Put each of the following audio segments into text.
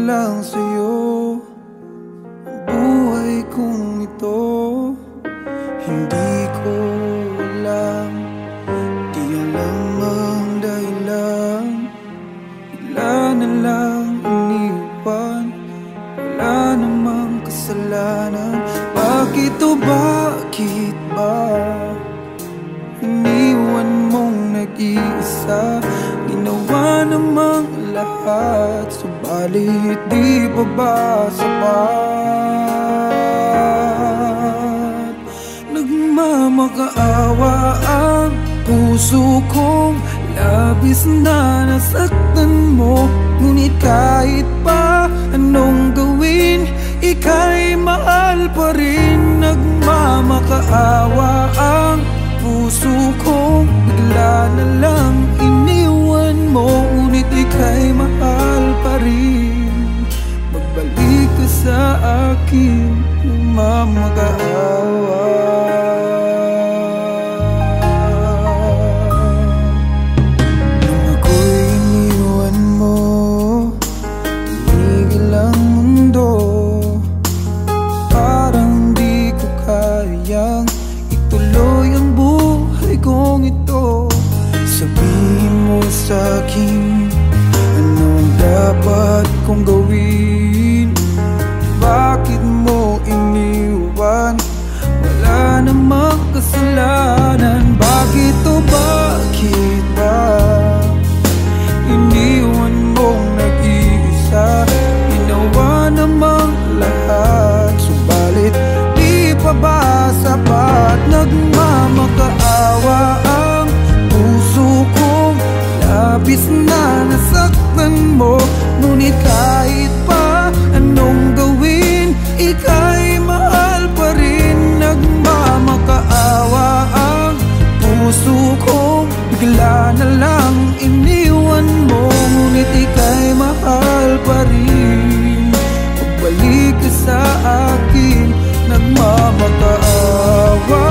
lang sa'yo ang buhay kong ito. Hindi ko alam, di alam ang dahilan. Bigla na lang iniwan, wala namang kasalanan. Bakit o bakit ba iniwan mong nag-iisa? Ginawa namang lahat, subalit di pa ba sapat? Nagmamakaawa ang puso kong labis na nasaktan mo. Ngunit kahit pa anong gawin, ika'y mahal pa rin. Nagmamakaawa ang puso kong bigla na lang iniwan mo. Ngunit ika'y mahal pa rin. Magbalik ka sa akin, nagmamakaawa. Nung ako'y iniwan mo, tumigil ang mundo. Parang di ko kayang ituloy ang buhay kong ito. Sabihin mo sa'kin, anong dapat kong gawin? Bakit mo iniwan? Wala namang kasalanan. Bakit o bakit ba iniwan mong nag-iisa? Ginawa namang lahat, subalit di pa ba sapat? Nagmamakaawa ang puso kong labis na nasaktan mo. Ngunit kahit pa anong gawin, ika'y mahal pa rin. Nagmamakaawa ang puso kong bigla na lang iniwan mo. Ngunit ika'y mahal pa rin. Pagbalik ka sa akin, nagmamakaawa.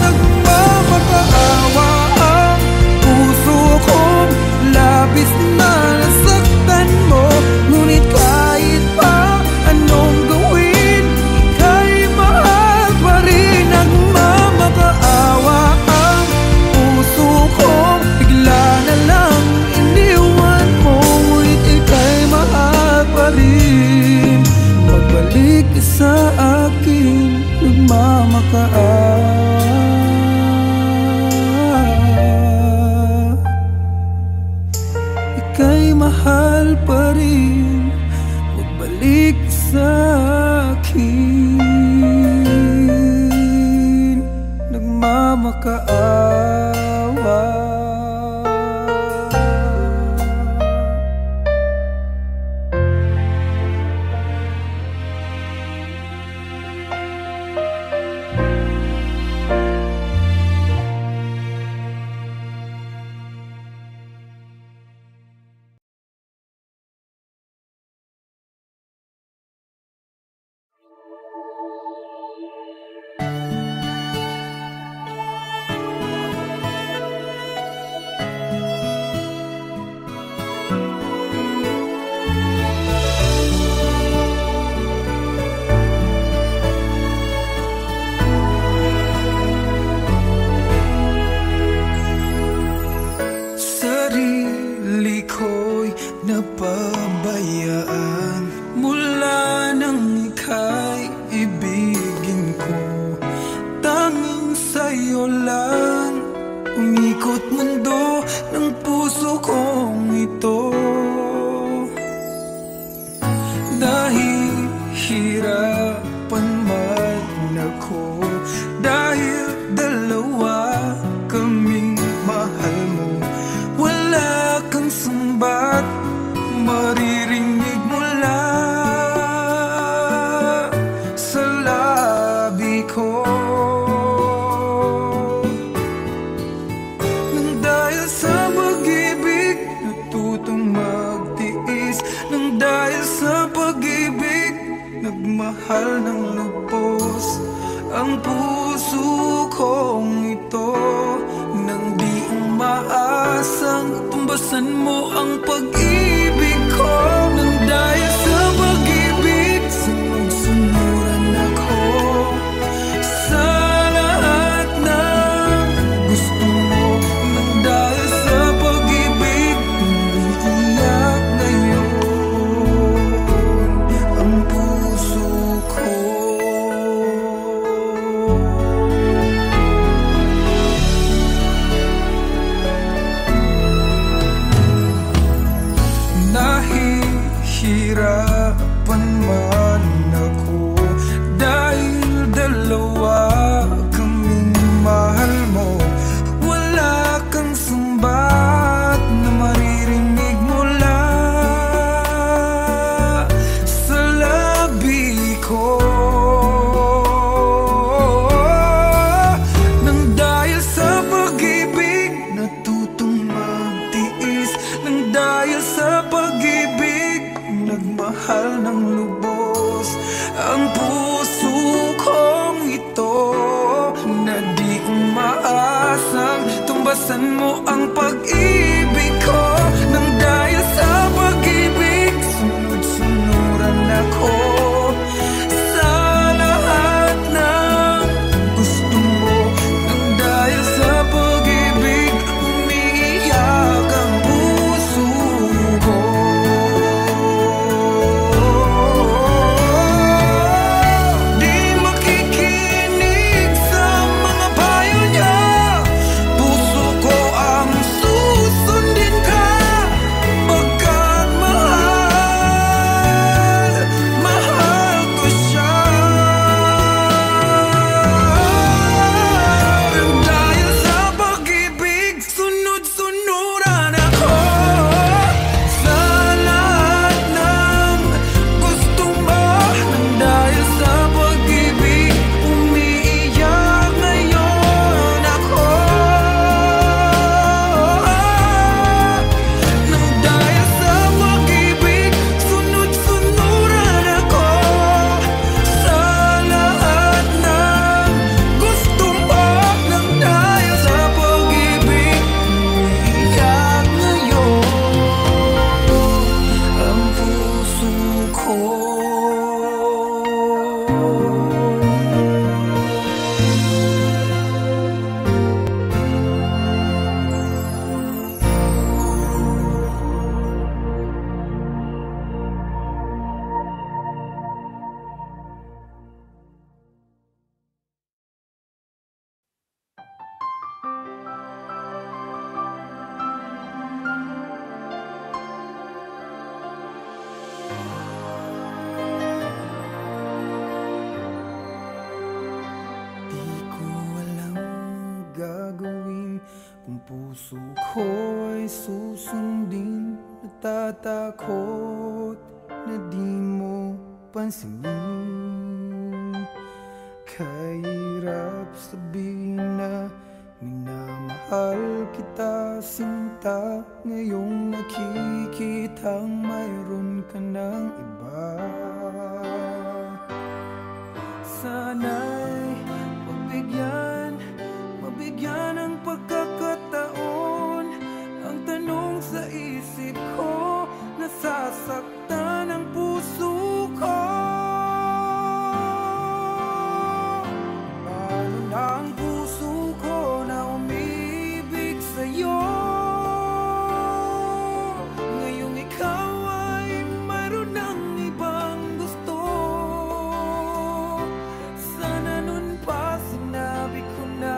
Nagmamakaawa ang puso kong labis na nasaktan mo. Ngunit kahit pa anong gawin, ika'y mahal pa rin. Nagmamakaawa ang puso kong bigla na lang iniwan mo. Ngunit ika'y mahal pa rin. Magbalik ka sa akin, nagmamakaawa. Ika'y mahal pa rin. Magbalik ka sa akin, nagmamakaawa. Sarili ko'y napabayaan mula nang ika'y ibigin ko. Tanging sa'yo lang umikot mundo ng puso kong ito. Dahil hirapan man ako, dahil dalawa kaming mahal mo. Wala kang sumbat maririnig mula sa labi ko. Nang dahil sa pag-ibig natutong magtiis. Nang dahil sa pag-ibig nagmahal ng lubos ang puso kong ito. Nang di umaasang tumbasan mo ang pag-ibig ko. Nang dahil sa pag-ibig, sunod-sunuran ako sa lahat ng gusto mo. Nang dahil sa pag-ibig, umiiyak ngayon ang puso ko. Nahihirapan man ako dahil dalawa kaming mahal mo. Wala kang sumbat na maririnig mula sa labi ko. Nang dahil sa pag-ibig, natutong magtiis. Nang dahil sa pag-ibig, nagmahal ng lubos ang puso kong ito, na di umaasang tumbasan mo ang pag-ibig ko. Nang dahil sa pag-ibig, sunod-sunuran ako sa lahat ng gusto mo. Nang dahil sa pag-ibig, umiiyak ang puso ko. Di makikinig sa mga payo niya. Puso ko ang susundin ka, pagkat mahal, mahal ko siya. Nang dahil sa pag-ibig, sunod-sunuran ako sa lahat ng gusto mo. Nang dahil sa pag-ibig, umiiyak ngayon ako. Nang dahil sa pag-ibig, sunod-sunuran ako sa lahat ng gusto mo. Nang dahil sa pag-ibig, umiiyak ngayon ang puso ko. Di ko alam gagawin kung puso ko ay susundin. Natatakot na di mo pansinin. Kahirap sabihin na minamahal kita, sinta. Ngayong nakikitang mayroon ka ng iba. Sana'y mabigyan ng pagkakataon. Ang tanong sa isip ko, nasasaktan ang puso ko. Paano na ang puso ko na umibig sa'yo? Ngayong ikaw ay mayroon ng ibang gusto. Sana nun pa sinabi ko na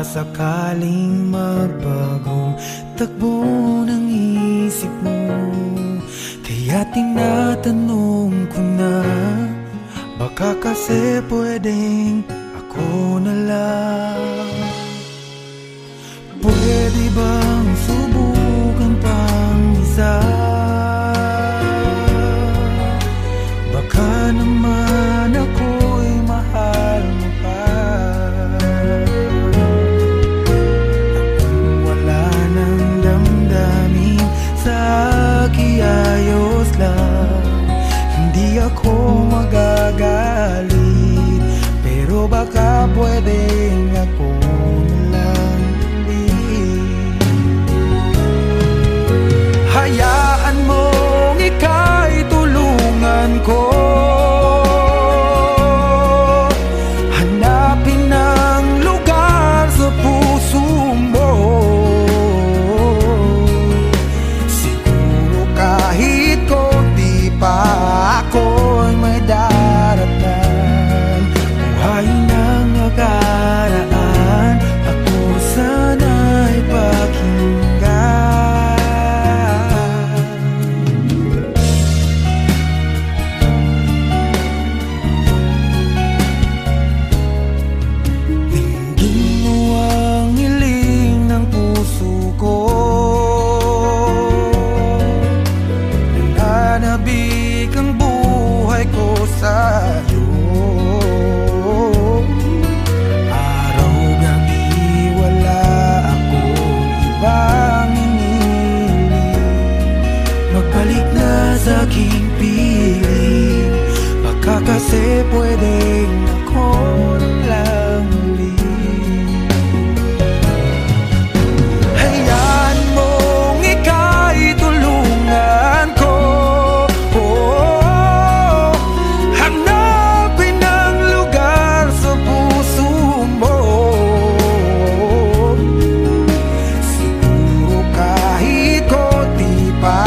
sakaling magbagong takbo ng isip mo. Kaya tinatanong ko na, baka kasi pwedeng ako na lang. Pwede bang subukan pang isa? Baka naman ako'y mahal mo pa. Kung wala nang damdamin sa ayos lang, hindi ako magagalit. Pero baka pwedeng ako na lang ulit. Hayaan mong ika'y tulungan ko, hanapin ang lugar sa puso mo. Kahit konti pa ako'y may daratan, buhayin ang nakaraan, ako sana'y pakinggan. Tingin mo ang hiling ng puso ko, nananabik ang buhay ko sa'yo. Araw-gabi wala akong ibang hinihiling, magbalik na sa aking piling. Baka kasi pwedeng ako na lang ulit. Hayaan mong ika'y tulungan ko, hanapin ang lugar sa puso mo. Siguro kahit konti pa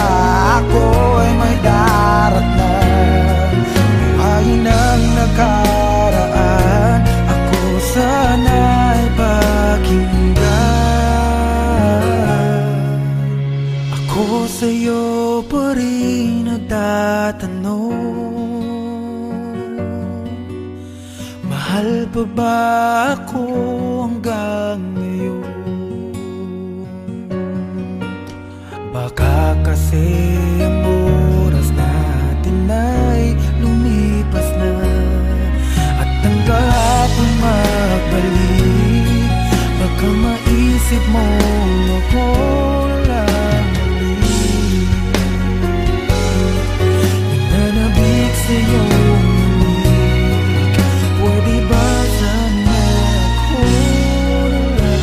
ako'y may daratnan, buhayin ang nakaraan, ako sana'y pakinggan. Ako sa'yo pa rin nagtatanong, mahal pa ba ako hanggang ngayon? Baka kasi ang oras natin ay lumipas na, at ang kahapon magbalik. Baka maisip mo ako lang ulit, nananabik sa'yo. Pwede ba sana ako na lang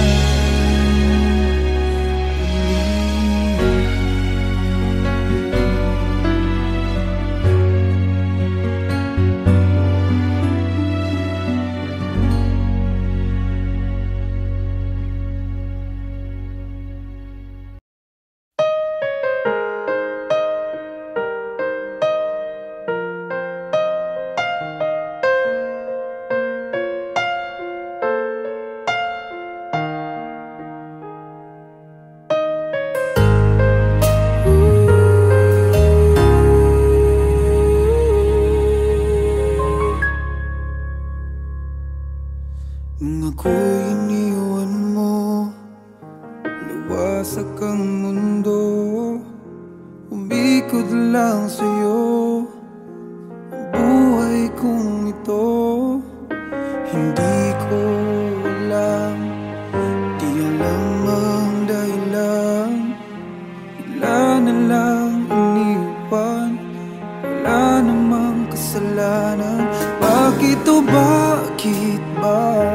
nung ako'y iniwan mo, nawasak ang mundo, umikot lang sa'yo ang buhay kong ito. Hindi ko alam, di alam ang dahilan, bigla na lang iniwan, wala namang kasalanan. Bakit o bakit ba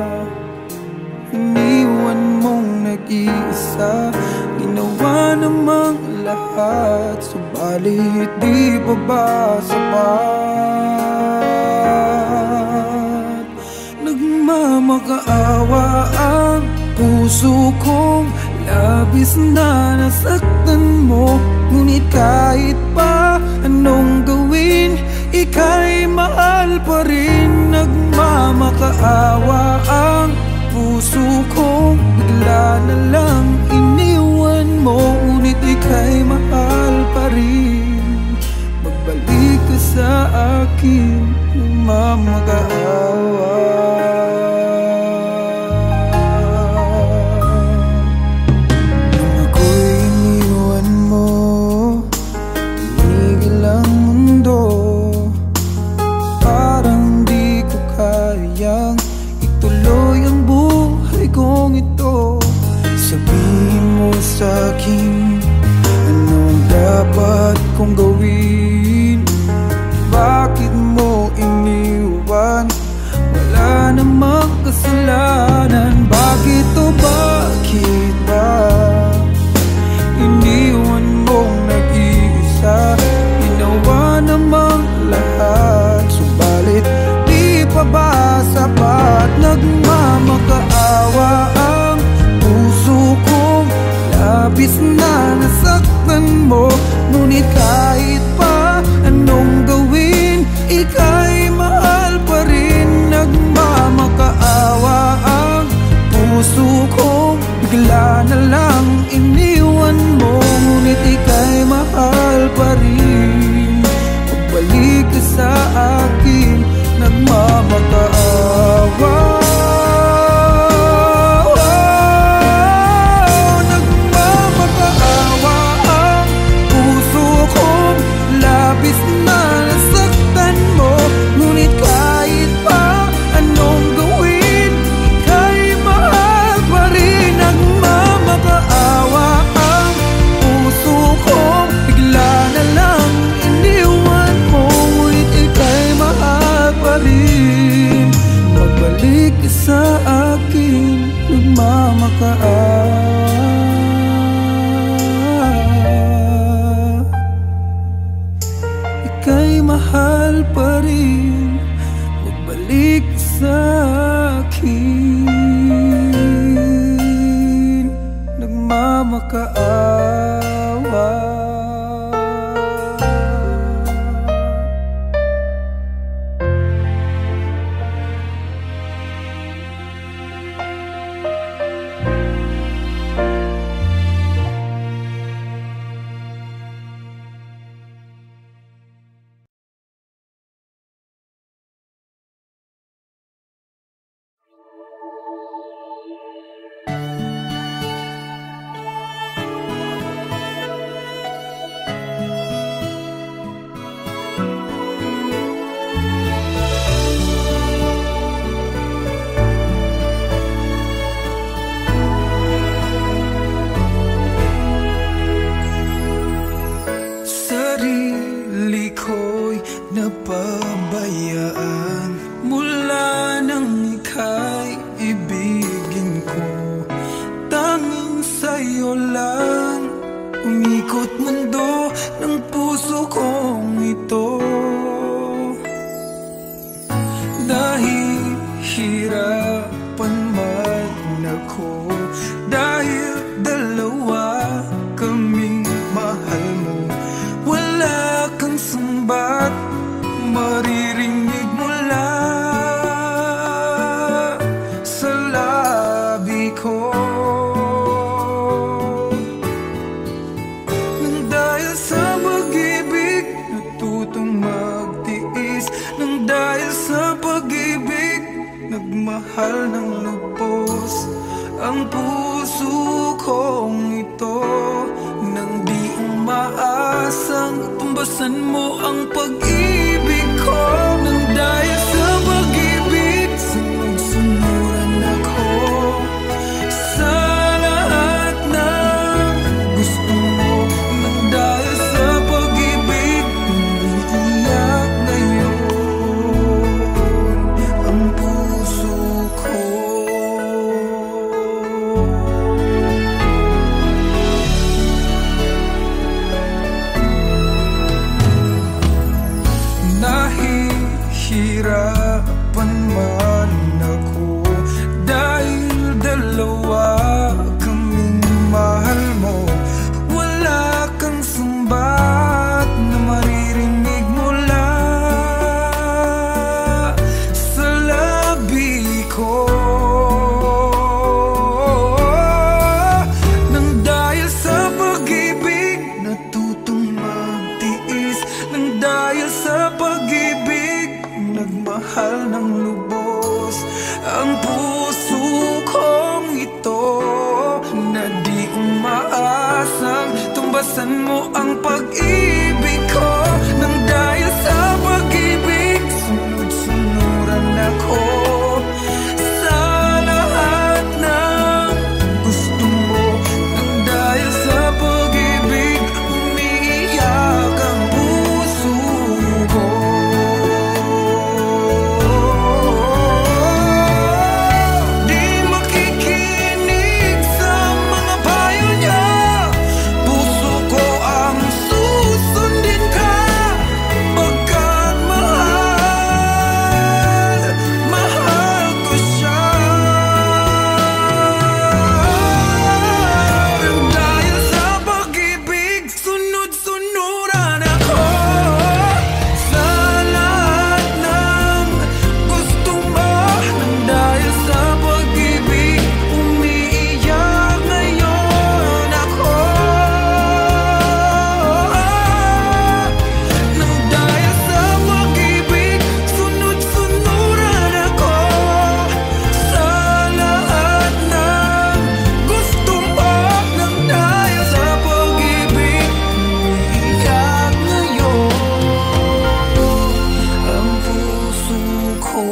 iniwan mong nag-iisa? Ginawa namang lahat, subalit di pa ba sapat? Nagmamakaawa ang puso kong labis na nasaktan mo. Ngunit kahit pa anong gawin, ika'y mahal pa rin. Nagmamakaawa ang puso kong bigla na lang iniwan mo, ngunit ika'y mahal pa rin. Magbalik ka sa akin, nagmamakaawa. Nung ako'y iniwan mo, tumigil ang mundo. Parang di ko kayang ituloy ang buhay kong ito. Sabihin mo sa'kin, anong dapat kong gawin? Bakit mo iniwan? Wala namang kasalanan. Bakit o bakit ba iniwan mong nag-iisa? Ginawa namang lahat, subalit di pa ba sapat? Nagmamakaawa ang puso kong labis na nasaktan mo, ngunit kahit pa anong gawin, ika'y mahal pa rin. Nagmamakaawa ang puso kong bigla na lang iniwan mo, ngunit ika'y mahal pa rin. Pagbalik ka sa akin, nagmamakaawa. Nagmamakaawa ang puso kong labis na nasaktan mo, ngunit kahit pa anong gawin, ika'y mahal pa rin. Nagmamakaawa ang puso kong bigla na lang iniwan mo, ngunit ika'y mahal pa rin. Magbalik ka sa akin, nagmamakaawa. Ika'y mahal pa rin. Magbalik ka sa akin, nagmamakaawa. Sarili ko'y napabayaan mula nang ika'y ibigin ko. Tanging sa'yo lang umikot mundo ng puso kong ito. Dahil hirapan man ako, dahil dalawa kaming mahal mo, wala kang sumbat maririnig mula sa labi ko. Nang dahil sa pag-ibig natutong magtiis, nang dahil sa pag-ibig nagmahal ng lubos ang puso kong ito. Nang di umaasang tumbasan mo ang pag-ibig ko, nang dahil sa pag-ibig sunod-sunuran ako sa lahat ng gusto mo. Nang dahil sa pag-ibig umiiyak ngayon ang puso ko. Dahil mahal ng lubos ang puso kong ito, na di umaasang tumbasan mo ang pag-ibig ko. Nang dahil sa pag-ibig, sunod-sunuran ako sa lahat ng gusto mo. Nang dahil sa pag-ibig, umiiyak ang puso ko. Di makikinig sa mga payo niya, puso ko ang susundin ka, pagkat mahal, mahal ko siya. Nang dahil sa pag-ibig, sunod-sunuran ako sa lahat ng gusto mo. Nang dahil sa pag-ibig, umiiyak ngayon ako. Nang dahil sa pag-ibig, sunod-sunuran ako sa lahat ng gusto mo. Nang dahil sa pag-ibig, umiiyak ngayon ang puso ko.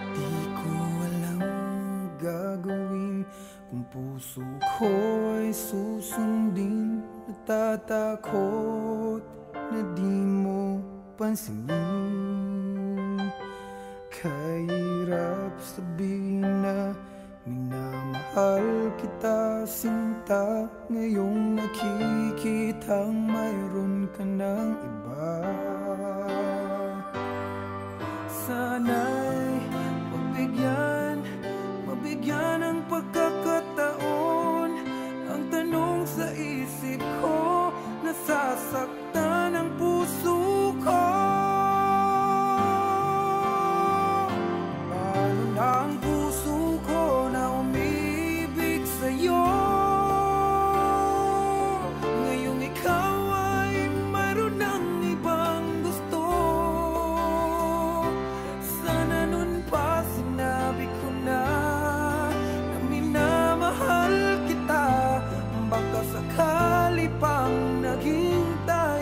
Di ko alam gagawin kung puso ko ay susundin. Natatakot na di mo pansinin. Kahirap sabihin na minamahal kita, sinta. Ngayong nakikitang mayroon ka ng iba. Sana'y mabigyan ng pagkakataon. Ang tanong sa isip ko, nasasaktan ang puso ko. Paano na ang puso ko na umibig sa'yo? Ngayong ikaw ay mayroon ng ibang gusto. Sana nun pa sinabi ko na minamahal kita. Baka sakali pang naghintay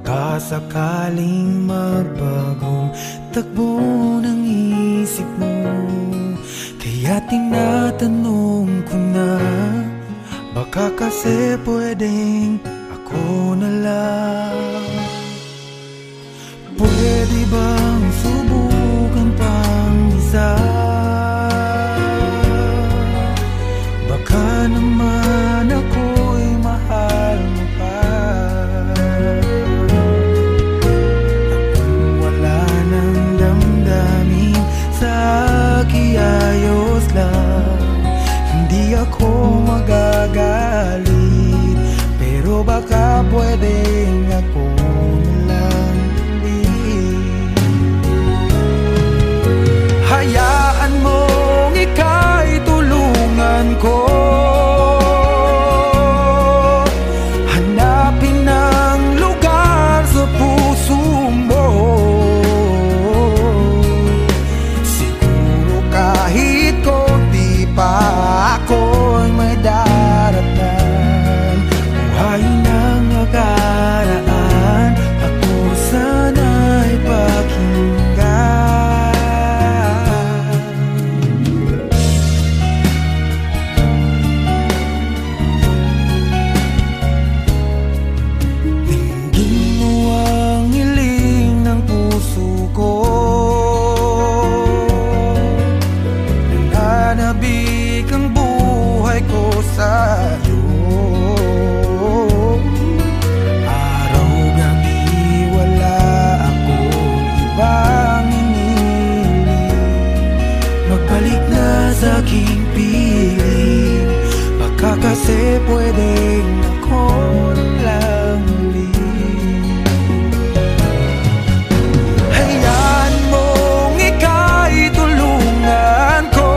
Baka sakaling magbagong takbo ng isip mo, kaya tinatanong ko na, baka kasi pwedeng ako na lang. Pwede bang subukan pang isa? Baka naman ako'y mahal mo pa. Kung wala nang damdamin sa kiayos lang, hindi ako magagalit, pero baka pwedeng ako na lang. Hayaan mong ika'y tulungan ko, hanapin ang lugar sa puso mo. Siguro kahit konti pa ako'y may daratan. Buhayin ang nakaraan, ako sana'y pakinggan. Kasi pwedeng ako lang ulit. Hayaan mong ika'y tulungan ko,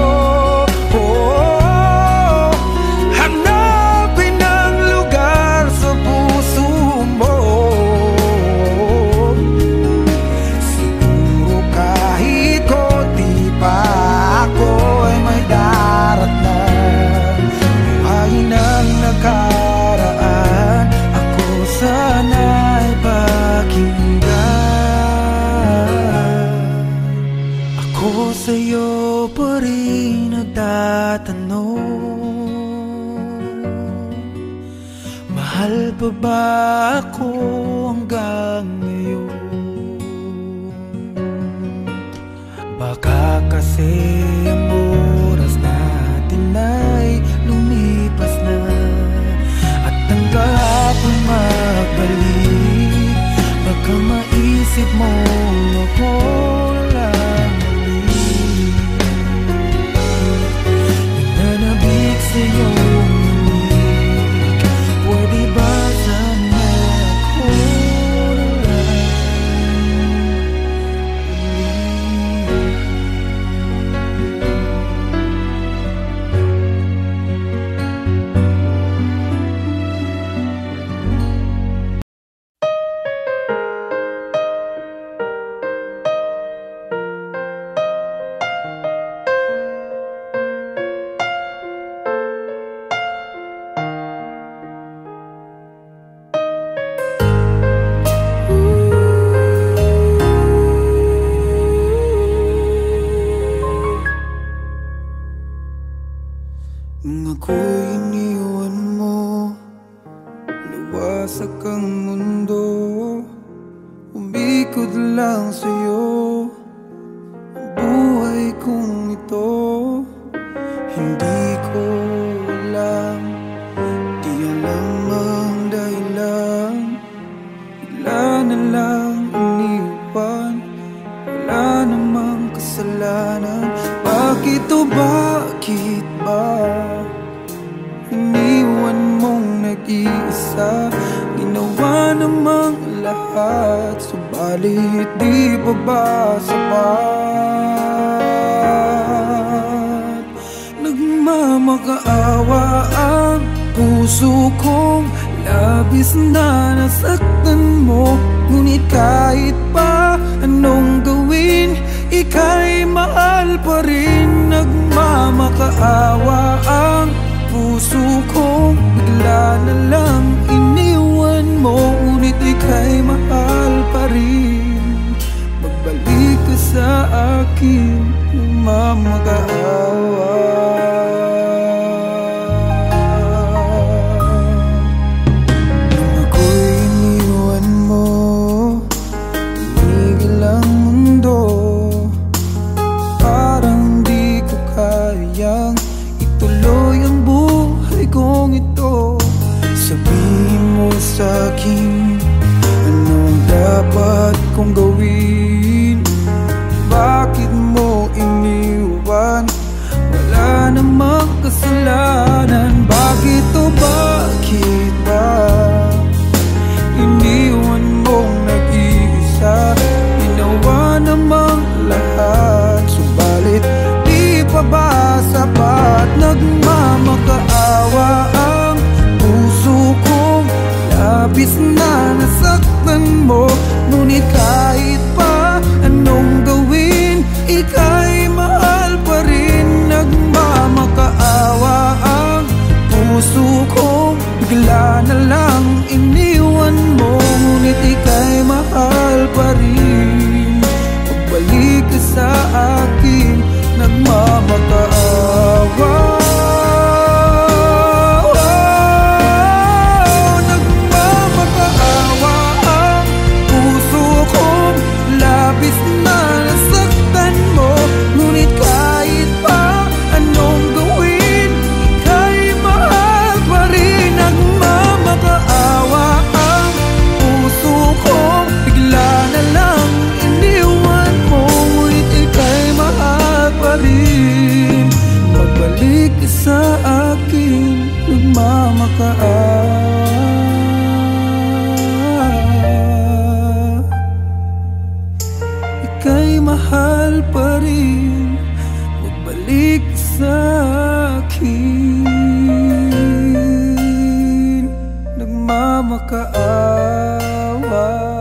hanapin ang lugar sa puso mo. Siguro kahit konti pa ako'y may daratan. Ang nakaraan, ako sana'y pakinggan. Ako sa'yo pa rin nagtatanong, mahal pa ba ako hanggang ngayon? Baka kasi ang oras natin ay lumipas na, at ang kahapon magbalik. Baka maisip mo ako lang ulit, nananabik sa'yo ulit. Pwede ba sana ako na lang nung ako'y iniwan mo, nawasak ang mundo, umikot lang sa'yo ang buhay kong ito. Hindi ko alam, di alam ang dahilan, bigla na lang iniwan, wala namang kasalanan. Bakit o bakit ba iniwan mong nag-iisa? Ginawa namang lahat, subalit di pa ba sapat? Nagmamakaawa ang puso kong labis na nasaktan mo, ngunit kahit pa anong gawin, ika'y mahal pa rin. Nagmamakaawa ang puso ko, bigla na lang iniwan mo, ngunit ika'y mahal kong gawin? Bakit mo iniwan? Wala namang kasalanan. Bakit o bakit ba iniwan mong nag-iisa? Ginawa namang lahat, subalit di pa ba sapat? Nagmamakaawa ang puso kong labis na nasaktan mo. Ngunit kahit pa anong gawin, ika'y mahal pa rin. Nagmamakaawa ang puso kong bigla na lang iniwan mo. Ngunit ika'y mahal pa rin. Pagbalik ka sa akin, nagmamakaawa. Nagmamakaawa ang puso kong labis na nasaktan mo. Ngunit kahit pa anong gawin, ika'y mahal pa rin. Nagmamakaawa ang puso kong bigla na lang iniwan mo. Ngunit ika'y mahal pa rin. Pagbalik ka sa akin, nagmamakaawa. Ika'y mahal pa rin. Magbalik ka sa akin, nagmamakaawa.